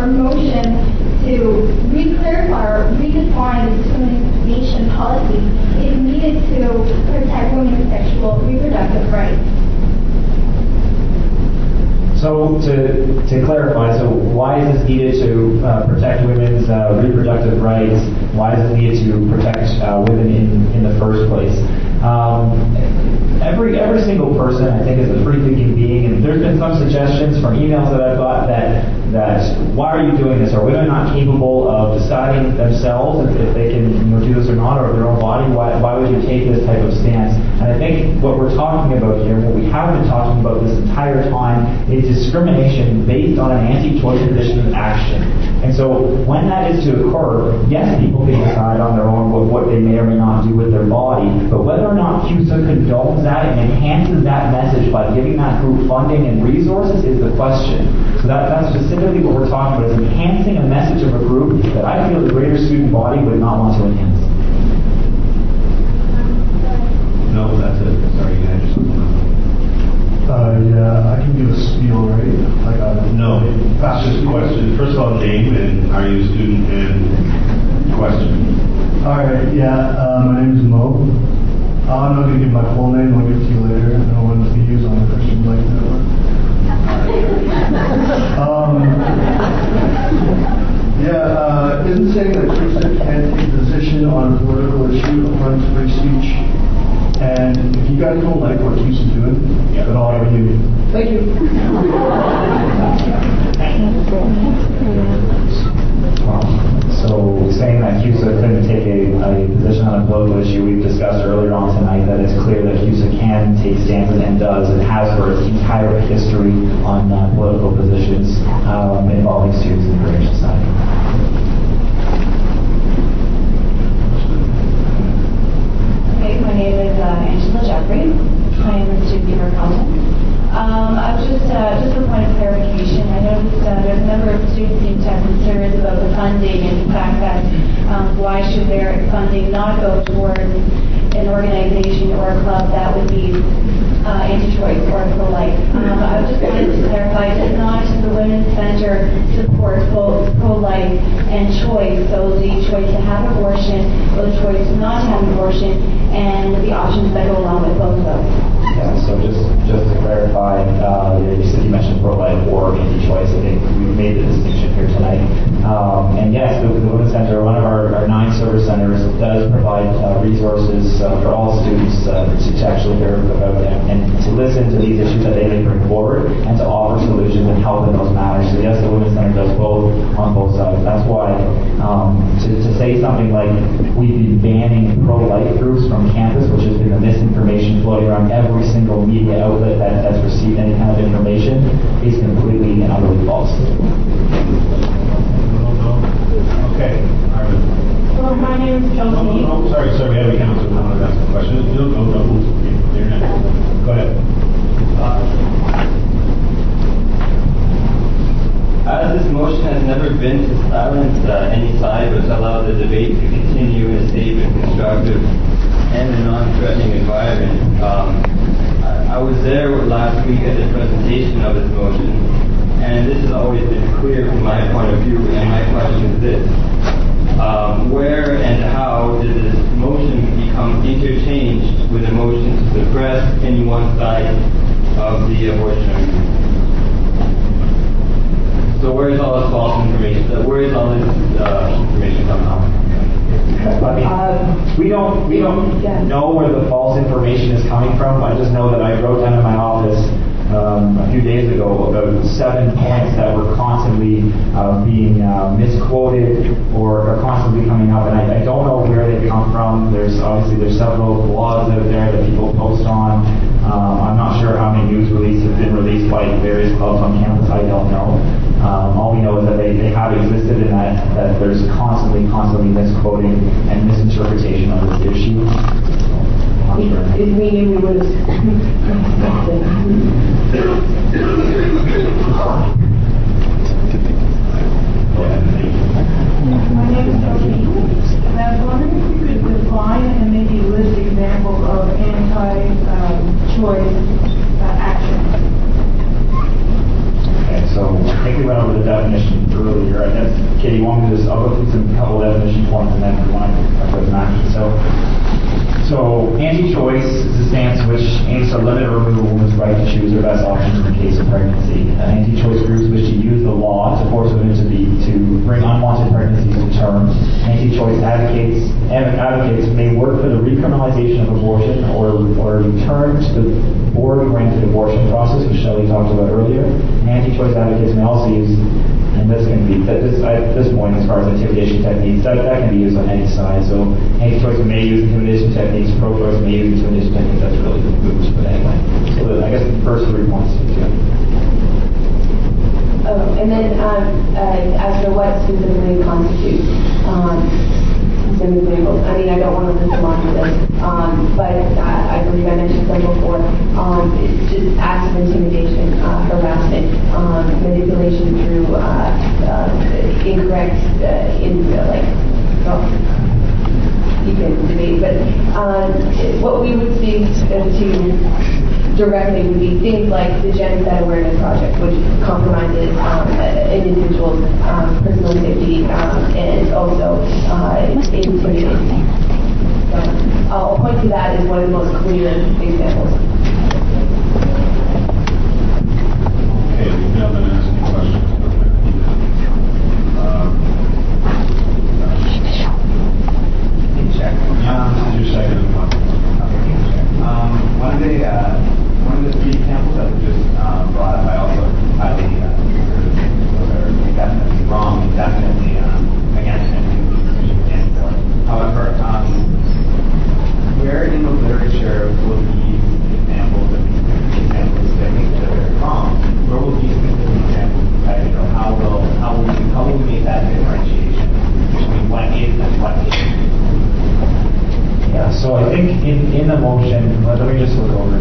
or motion to re-clarify or redefine the discrimination policy is needed to protect women's sexual reproductive rights. So to clarify, so why is this needed to protect women's reproductive rights? Why is it needed to protect women in the first place? Every single person, I think, is a free thinking being, and there's been some suggestions from emails that I've got that why are you doing this? Are women not capable of deciding themselves if they can do this or not, or their own body? Why would you take this type of stance? And I think what we're talking about here, what we have been talking about this entire time, is discrimination based on an anti-choice position of action. And so when that is to occur, yes, people can decide on their own what they may or may not do with their body, but whether or not CUSA condones that and enhances that message by giving that group funding and resources is the question. So that's specifically what we're talking about, is enhancing a message of a group that I feel the greater student body would not want to enhance. No, that's it. Sorry, you had just yeah, I can give a spiel, right? No, that's just a question. First of all, name, and are you a student, and question. All right, yeah, my name is Mo. I'm not going to give my full name, I'll give it to you later. No one to be used on the Christian Life Network. Isn't saying that CUSA can't take a position on a political issue affirms free speech. And if you guys don't like what CUSA's doing, then I'll have you. Thank you. So saying that CUSA couldn't take a position on a political issue, we've discussed earlier on tonight that it's clear that CUSA can take stances and does and has for its entire history on political positions involving students in the British society. Okay, my name is Angela Jeffrey. I am a student here at Carleton. I was just for a point of clarification, I noticed there's a number of students seem to have concerns about the funding and the fact that why should their funding not go towards an organization or a club that would be anti-choice or pro-life. I just wanted to clarify, does not the Women's Center support both pro-life and choice, so the choice to have abortion or the choice not to have abortion and the options that go along with both of those? Yeah, so just to clarify, you said you mentioned pro-life or anti-choice. I think we've made the distinction here tonight. And yes, the Women's Center, one of our 9 service centers, does provide resources for all students to actually hear about them and to listen to these issues that they may bring forward and to offer solutions and help in those matters. So yes, the Women's Center does both on both sides. That's why to say something like we'd be banning pro-life groups from campus, which has been the misinformation floating around every single media outlet that's received any kind of information, is completely and utterly false. Okay. Well, my name is Chelsea. Sorry, we have a counselor who wanted to ask a question. No. You're next. Go ahead. As this motion has never been to silence any side, but to allow the debate to continue in a safe and constructive and a non-threatening environment. I was there last week at the presentation of this motion, and this has always been clear from my point of view, and my question is this. Where and how did this motion become interchanged with a motion to suppress any one side of the abortion argument? So where is all this false information? Where is all this information coming from? We don't know where the false information is coming from. I just know that I wrote down in my office a few days ago about 7 points that were constantly being misquoted or constantly coming up, and I don't know where they come from. There's several blogs out there that people post on. I'm not sure how many news releases have been released by various clubs on campus. I don't know. All we know is that they have existed, and that there's constantly misquoting and misinterpretation of this issue. If we knew we would have. My name is Chelsea. And I was wondering if you could define and maybe list examples of anti-choice action. Okay, so I think we went over the definition earlier. here. I guess, Katie, you want me to just, I'll go through some couple definition points and then we want to put some action. So anti-choice is a stance which aims to limit or remove a woman's right to choose her best options in the case of pregnancy. Anti-choice groups wish to use the law to force women to bring unwanted pregnancies to term. Anti-choice advocates may work for the recriminalization of abortion or return to the board-granted abortion process, which Shelley talked about earlier. And anti-choice advocates may also use, and this can be, at this point, as far as intimidation techniques, that can be used on any side. So anti-choice may use intimidation techniques, pro-choice may use intimidation techniques. That's really the moves, but anyway. So I guess the first 3 points. And then as to what specifically constitutes labels. I mean, I don't want to list them on this, but I believe I mentioned them before. It's just acts of intimidation, harassment, manipulation through incorrect, you can debate, but what we would see to directly would be things like the Genocide Awareness Project, which compromises an individual's personal safety and also intimidates. So I'll point to that as one of the most clear examples. Okay, we've now been asking questions. This is your second one. One of the 3 examples that were just brought up, I also highly those are definitely wrong and definitely against and for. However, where in the literature will these examples that are wrong, where will these specific examples be cited, or how will we make that differentiation between what is and what isn't? Yeah, so I think in the motion, let me just look over